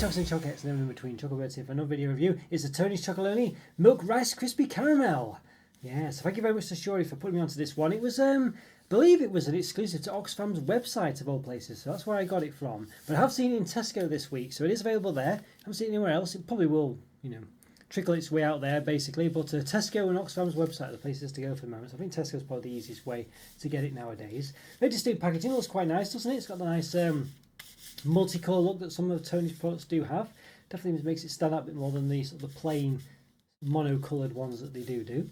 Chocos and Chocolate, and in between Chocobirds here for another video review. It's the Tony's Chocolonely Milk Rice Crispy Caramel. Yeah, so thank you very much to Shorty for putting me onto this one. It was, I believe it was an exclusive to Oxfam's website of all places, so that's where I got it from. But I have seen it in Tesco this week, so it is available there. I haven't seen it anywhere else. It probably will, trickle its way out there basically, but Tesco and Oxfam's website are the places to go for the moment. So I think Tesco's probably the easiest way to get it nowadays. Very distinct packaging, looks quite nice, doesn't it? It's got the nice multicolour look that some of Tony's products do have. Definitely makes it stand out a bit more than the sort of the plain monocoloured ones that they do.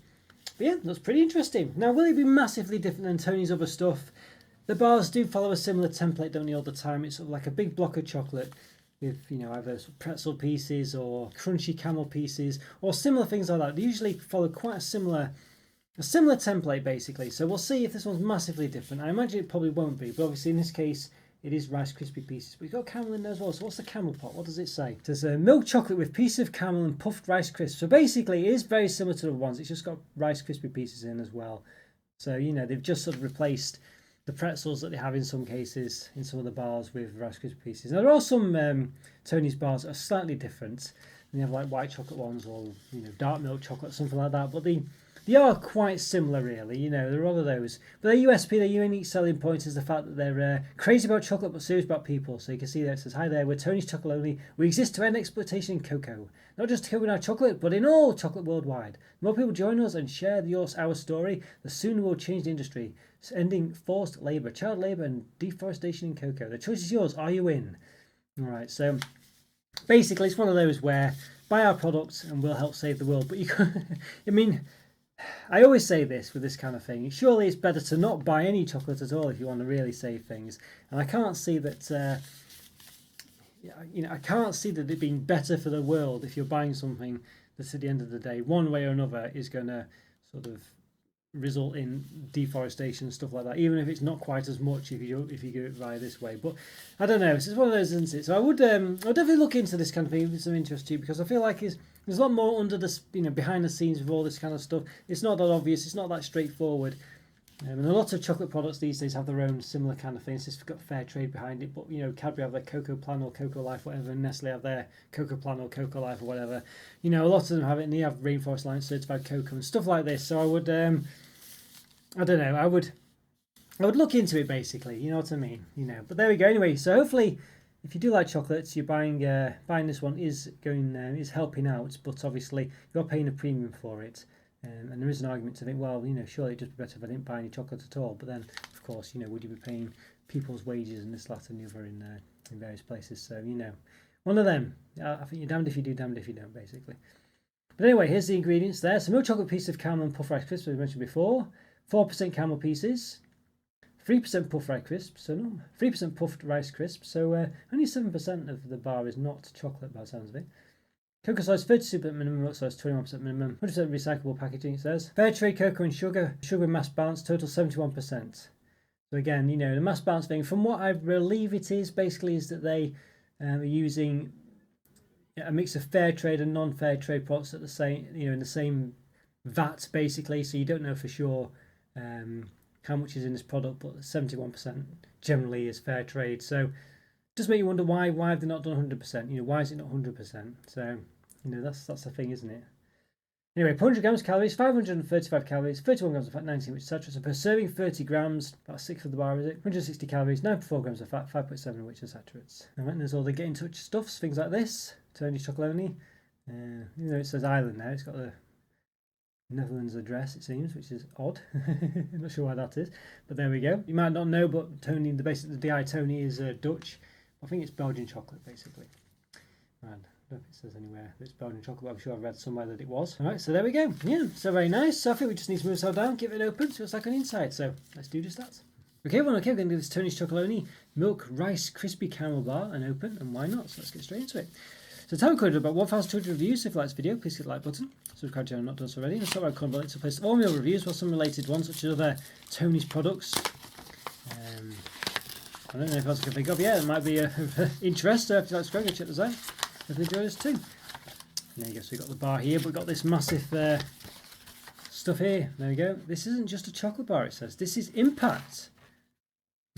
But yeah, that's pretty interesting. Now, will it be massively different than Tony's other stuff? The bars do follow a similar template, don't they, all the time? It's sort of like a big block of chocolate with, either pretzel pieces or crunchy camel pieces or similar things like that. They usually follow quite a similar template, basically. So we'll see if this one's massively different. I imagine it probably won't be, but obviously in this case, it is Rice Krispie pieces. But we've got camel in there as well. So what's the camel pot? What does it say? It says milk chocolate with pieces of camel and puffed Rice Crisps. So basically, it is very similar to the ones. It's just got Rice Krispie pieces in as well. So, they've just sort of replaced the pretzels that they have in some cases, in some of the bars, with Rice Krispie pieces. Now, there are some Tony's bars that are slightly different. And they have like white chocolate ones or, dark milk chocolate, something like that. But they are quite similar, really. There are all of those. But their USP, their unique selling point, is the fact that they're crazy about chocolate but serious about people. So you can see there it says, "Hi there, we're Tony's Chocolonely. We exist to end exploitation in cocoa. Not just in our chocolate, but in all chocolate worldwide. The more people join us and share our story, the sooner we'll change the industry, ending forced labour, child labour, and deforestation in cocoa. The choice is yours. Are you in?" All right, so basically, it's one of those where buy our products and we'll help save the world. But I always say this with this kind of thing. Surely it's better to not buy any chocolate at all if you want to really save things. And I can't see that. I can't see that it being better for the world if you're buying something that, at the end of the day, one way or another, is going to sort of result in deforestation and stuff like that. Even if it's not quite as much if you do it via this way. But I don't know. It's one of those, isn't it? So I'll definitely look into this kind of thing with some interest too, because I feel like there's a lot more under the behind the scenes with all this kind of stuff. It's not that obvious. It's not that straightforward. And a lot of chocolate products these days have their own similar kind of things. It's got fair trade behind it, but Cadbury have their Cocoa Plan or Cocoa Life, whatever, and Nestle have their Cocoa Plan or Cocoa Life or whatever. A lot of them have it, and they have Rainforest Line certified cocoa and stuff like this. So I would, I don't know, I would look into it basically. You know what I mean? But there we go. Anyway, so hopefully, if you do like chocolates, you're buying this one is helping out, but obviously you're paying a premium for it. And there is an argument to think, well, surely it'd just be better if I didn't buy any chocolate at all. But then, of course, would you be paying people's wages and this, that, and the other in various places? So, one of them. I think you're damned if you do, damned if you don't, basically. But anyway, here's the ingredients there. So, milk chocolate piece of caramel and puffed Rice Crisps, as we mentioned before. 4% caramel pieces. 3% puffed Rice Crisps. So, no, 3% puffed Rice Crisps. So, only 7% of the bar is not chocolate by the sounds of it. Cocoa size 32% minimum, milk size 21% minimum, 100% recyclable packaging, it says. Fair trade cocoa and sugar mass balance, total 71%. So again, the mass balance thing, from what I believe it is, basically is that they are using a mix of fair trade and non-fair trade products at the same, in the same vat, basically. So you don't know for sure how much is in this product, but 71% generally is fair trade. So just make you wonder why have they not done 100%? Why is it not 100%? So that's the thing, isn't it? Anyway, 100 grams calories, 535 calories, 31 grams of fat, 19 etc. So per serving, 30 grams, about 6 of the bar, is it? 160 calories, 9.4 grams of fat, 5.7 of which are saturates. All right, there's all the get in touch stuffs, things like this. Tony's Chocolonely. It says Ireland now. It's got the Netherlands address, it seems, which is odd. I'm not sure why that is, but there we go. You might not know, but Tony, the DI Tony is Dutch. I think it's Belgian chocolate, basically. Right. I don't know if it says anywhere that it's Belgian chocolate, but I'm sure I've read somewhere that it was. Alright, so there we go. Yeah, so very nice. So I think we just need to move this all down, give it an open, see what it's like on the inside. So let's do just that. Okay, we're going to do this Tony's Chocolonely Milk Rice Crispy Caramel Bar and open, and why not? So let's get straight into it. So time recorded about 1,200 reviews. So if you like this video, please hit the like button. Subscribe to the channel if not done so already. And top right corner button to place all my other reviews, or some related ones, such as other Tony's products. I don't know if else I can think of. Yeah, it might be of interest. So if you like to subscribe, go check this out. If you enjoy this too. There you go. So we've got the bar here, but we've got this massive stuff here. There we go. This isn't just a chocolate bar, it says. This is Impact.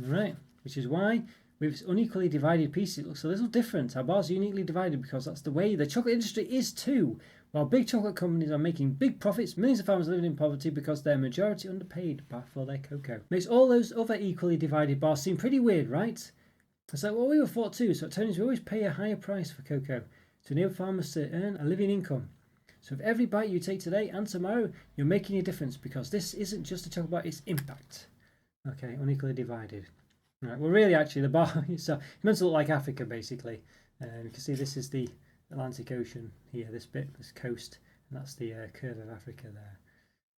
All right. Which is why with unequally divided pieces, it looks a little different. Our bars are uniquely divided because that's the way the chocolate industry is too. While big chocolate companies are making big profits, millions of farmers are living in poverty because they're majority underpaid for their cocoa. Makes all those other equally divided bars seem pretty weird, right? It's like what we were thought too. So at Tony's, we always pay a higher price for cocoa to enable farmers to earn a living income. So if every bite you take today and tomorrow, you're making a difference because this isn't just a chocolate bar, it's impact. Okay, unequally divided. All right, well, really, actually, the bar it's meant to look like Africa, basically. You can see this is the Atlantic Ocean here, this bit, this coast, and that's the curve of Africa there.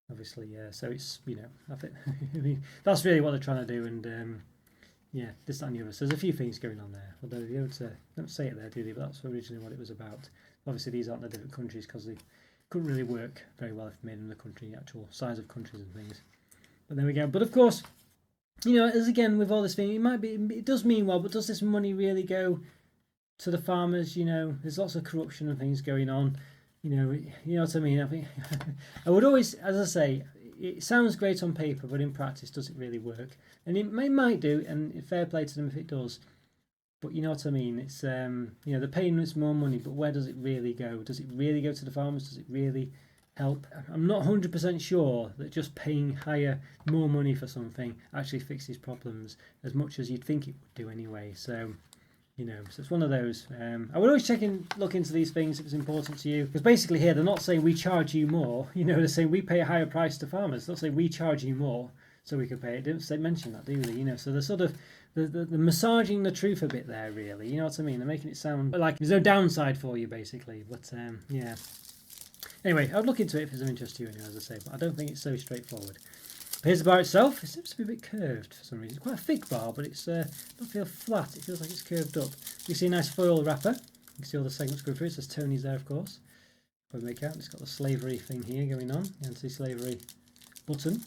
Obviously, so it's, you know, I think I mean, that's really what they're trying to do, and yeah, this, that, and the other. So there's a few things going on there, although they don't say it there, do they? But that's originally what it was about. Obviously, these aren't the different countries because they couldn't really work very well if made in the country, actual size of countries and things. But there we go. But of course, you know, as again with all this thing, it does mean well, but does this money really go to the farmers? You know, there's lots of corruption and things going on. You know what I mean? I think I would always, as I say, it sounds great on paper, but in practice, does it really work? And it might do, and fair play to them if it does. But you know what I mean? It's you know, they're paying us more money, but where does it really go? Does it really go to the farmers? Does it really help? I'm not 100% sure that just paying more money for something actually fixes problems as much as you'd think it would do anyway. So, you know, so it's one of those. I would always look into these things if it's important to you, because basically here they're not saying we charge you more. You know, they're saying we pay a higher price to farmers. They're not saying we charge you more so we could pay it. They don't mention that, do they? You know, so they're sort of the massaging the truth a bit there, really. You know what I mean? They're making it sound like there's no downside for you, basically. But yeah. Anyway, I'd look into it if it's of interest to you, anyway, as I say. But I don't think it's so straightforward. Here's the bar itself. It seems to be a bit curved for some reason. It's quite a thick bar, but it's doesn't feel flat. It feels like it's curved up. You see a nice foil wrapper. You can see all the segments going through. It says Tony's there, of course. Probably make out. It's got the slavery thing here going on. The anti-slavery button.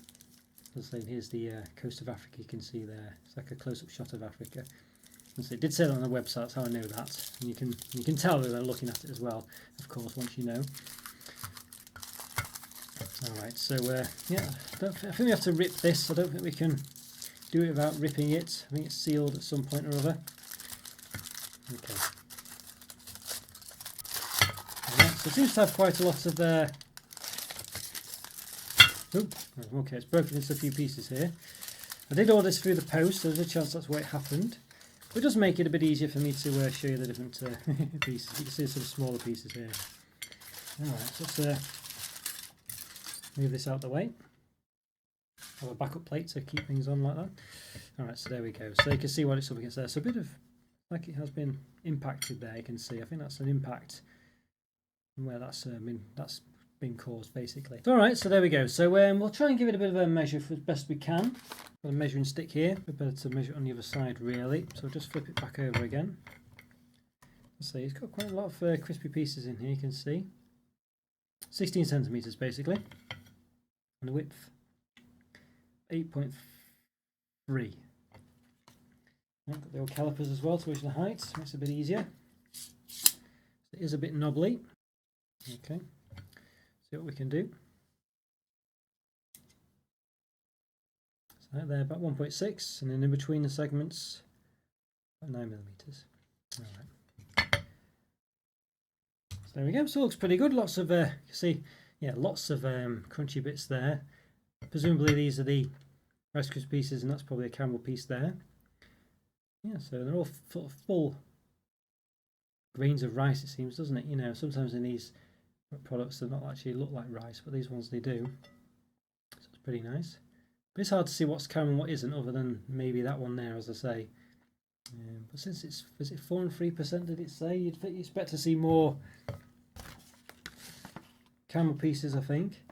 As I say, here's the coast of Africa. You can see there. It's like a close-up shot of Africa. And so it did say that on the website. That's how I know that. And you can tell that they're looking at it as well, of course, once you know. Alright, so yeah, I think we have to rip this. I don't think we can do it without ripping it. I think it's sealed at some point or other. Okay. Alright, so it seems to have quite a lot of okay, it's broken into a few pieces here. I did order this through the post, so there's a chance that's where it happened. But it does make it a bit easier for me to show you the different pieces. You can see some smaller pieces here. Alright, so let's move this out the way. Have a backup plate to keep things on like that. Alright, so there we go. So you can see what it's up against there. So a bit of, like it has been impacted there, you can see. I think that's an impact from where that's been caused, basically. Alright, so there we go. So we'll try and give it a bit of a measure for as best we can. Got a measuring stick here. We're better to measure it on the other side, really. So we'll just flip it back over again. Let's see, it's got quite a lot of crispy pieces in here, you can see. 16 centimetres, basically. And the width 8.3. Got the old calipers as well to measure the height, makes it a bit easier. It is a bit knobbly. Okay, see what we can do. So there, about 1.6, and then in between the segments, about 9 millimetres. All right. So there we go. So it looks pretty good. Lots of you can see. Yeah, lots of crunchy bits there. Presumably these are the Rice Krispies pieces, and that's probably a caramel piece there. Yeah, so they're all sort of full grains of rice, it seems, doesn't it? You know, sometimes in these products they don't actually look like rice, but these ones they do. So it's pretty nice. But it's hard to see what's caramel and what isn't, other than maybe that one there, as I say. But since it's, is it 4 and 3%, did it say? You'd expect to see more caramel pieces, I think.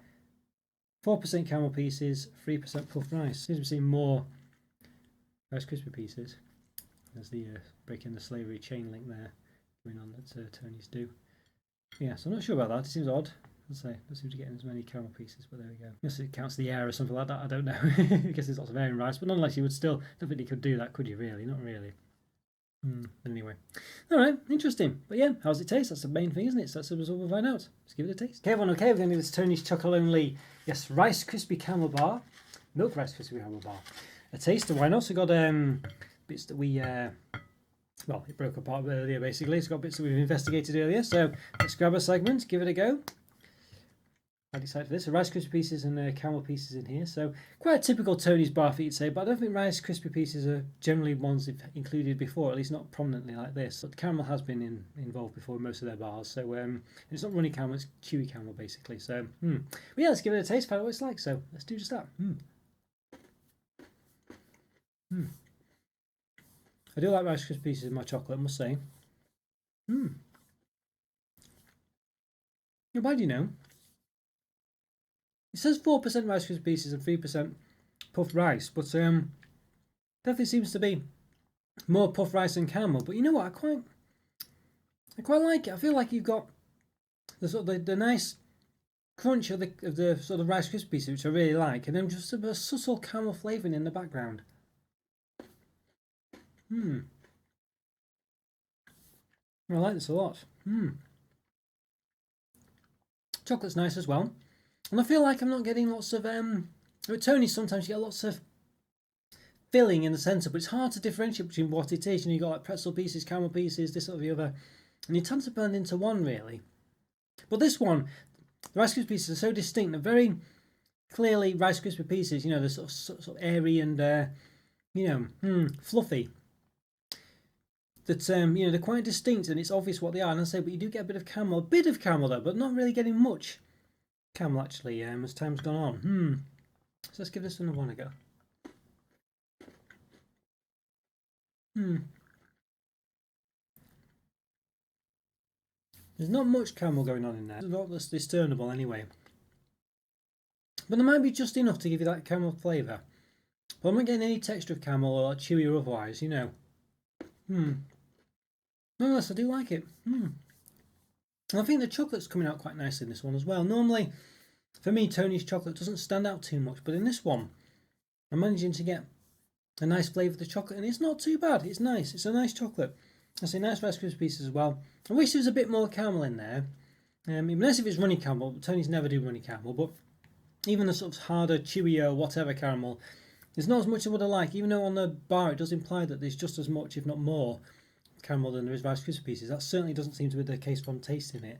4% caramel pieces, 3% puffed rice. Seems to be seeing more Rice Krispie pieces. There's the breaking the slavery chain link there going on that Tony's do. Yeah, so I'm not sure about that. It seems odd. Let's say don't seem to get as many caramel pieces, but there we go. Unless it counts the air or something like that, I don't know. I guess there's lots of air in rice, but nonetheless, you would still, don't think you could do that, could you? Really, not really. Anyway, all right, interesting. But yeah, how does it taste? That's the main thing, isn't it? So that's the result we'll find out. Let's give it a taste. Okay, everyone, okay, we're going to do this Tony's Chocolonely, yes, Rice Krispie Caramel Bar, Milk Rice Krispie Caramel Bar. A taste, and why not? So we've got bits that we well, it broke apart earlier basically. It's got bits that we've investigated earlier. So let's grab a segment, give it a go. I'm excited for this. So Rice Krispie pieces and caramel pieces in here. So quite a typical Tony's bar for you'd say, but I don't think Rice Krispie pieces are generally ones they've included before, at least not prominently like this. But caramel has been involved before in most of their bars. So it's not runny caramel, it's chewy caramel basically. So but yeah, let's give it a taste, find out what it's like. So let's do just that. I do like Rice Krispie pieces in my chocolate, I must say. Not bad, you know. It says 4% Rice Krispie pieces and 3% puffed rice, but definitely seems to be more puffed rice than caramel. But you know what? I quite like it. I feel like you've got the sort of the nice crunch of the sort of Rice Krispie pieces, which I really like, and then just a subtle caramel flavouring in the background. I like this a lot. Chocolate's nice as well. And I feel like I'm not getting lots of with Tony sometimes you get lots of filling in the centre, but it's hard to differentiate between what it is. You know, you got like pretzel pieces, caramel pieces, this or the other, and you tend to blend into one really. But this one, the Rice Krispie pieces are so distinct. They're very clearly Rice Krispie pieces. You know, they're sort of airy and fluffy. That you know, they're quite distinct and it's obvious what they are. And I say, but you do get a bit of caramel though, but not really getting much caramel actually as time's gone on. So let's give this another one a go. There's not much caramel going on in there. It's not that's discernible anyway. But there might be just enough to give you that caramel flavour. But I'm not getting any texture of caramel or chewy or otherwise, you know. Nonetheless, I do like it. And I think the chocolate's coming out quite nicely in this one as well. Normally, for me, Tony's chocolate doesn't stand out too much, but in this one, I'm managing to get a nice flavour of the chocolate, and it's not too bad. It's nice. It's a nice chocolate. I say nice Rice Krispie pieces as well. I wish there was a bit more caramel in there. Unless if it's runny caramel, Tony's never do runny caramel, but even the sort of harder, chewier, whatever caramel, there's not as much as what I like, even though on the bar it does imply that there's just as much, if not more, caramel than there is Rice Krispie pieces. That certainly doesn't seem to be the case from tasting it.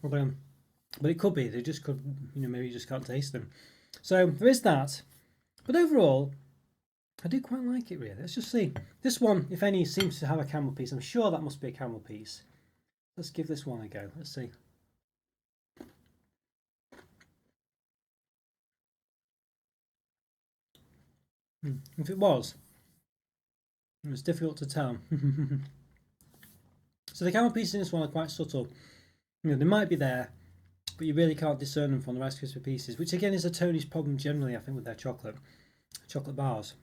But it could be. They just could, you know, maybe you just can't taste them. So there is that. But overall, I do quite like it really. Let's just see. This one, if any, seems to have a caramel piece. I'm sure that must be a caramel piece. Let's give this one a go. Let's see. If it was difficult to tell. So the caramel pieces in this one are quite subtle. You know, they might be there, but you really can't discern them from the Rice Krispie pieces, which again is a Tony's problem generally, I think, with their chocolate bars.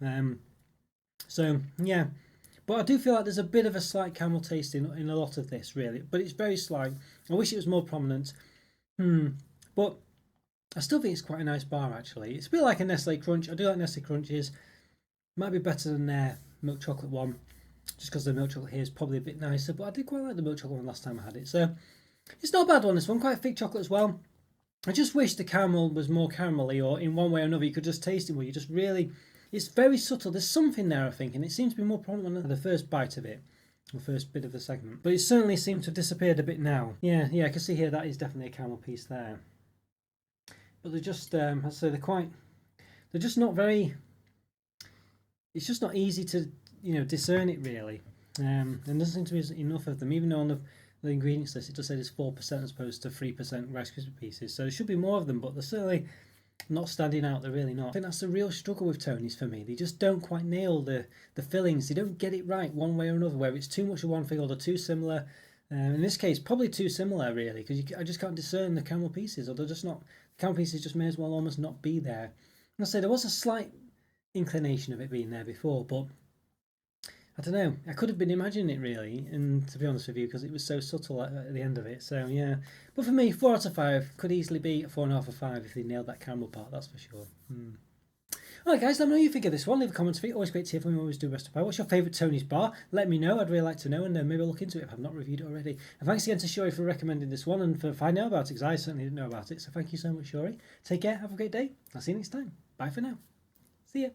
So yeah, but I do feel like there's a bit of a slight caramel taste in a lot of this, really, but it's very slight. I wish it was more prominent. But I still think it's quite a nice bar actually. It's a bit like a Nestle Crunch. I do like Nestle Crunches. Might be better than their milk chocolate one, just because the milk chocolate here is probably a bit nicer, but I did quite like the milk chocolate one last time I had it. So it's not a bad one, this one. Quite thick chocolate as well. I just wish the caramel was more caramelly, or in one way or another you could just taste it where you just really, it's very subtle. There's something there, I think, and it seems to be more prominent than the first bite of it, the first bit of the segment. But it certainly seems to have disappeared a bit now. Yeah, I can see here that is definitely a caramel piece there. But they're just, I say they're just not very, it's just not easy to, you know, discern it really. And there doesn't seem to be enough of them, even though on the ingredients list it does say there's 4% as opposed to 3% Rice Krispie pieces. So there should be more of them, but they're certainly not standing out. They're really not. I think that's the real struggle with Tony's for me. They just don't quite nail the fillings. They don't get it right one way or another, whether it's too much of one thing or they're too similar. In this case, probably too similar really, because I just can't discern the caramel pieces, or they're just not. The caramel pieces just may as well almost not be there. And I say there was a slight inclination of it being there before, but I don't know. I could have been imagining it really, and to be honest with you, because it was so subtle at the end of it. So yeah, but for me, 4 out of 5 could easily be a 4.5 or 5 if they nailed that caramel part. That's for sure. Alright guys, let me know what you think of this one. Leave a comment for me. Always great to hear from you. Always do best of pie. What's your favourite Tony's bar? Let me know. I'd really like to know, and maybe I'll look into it if I've not reviewed it already. And thanks again to Shori for recommending this one and for finding out about it, because I certainly didn't know about it. So thank you so much, Shori. Take care. Have a great day. I'll see you next time. Bye for now. See ya.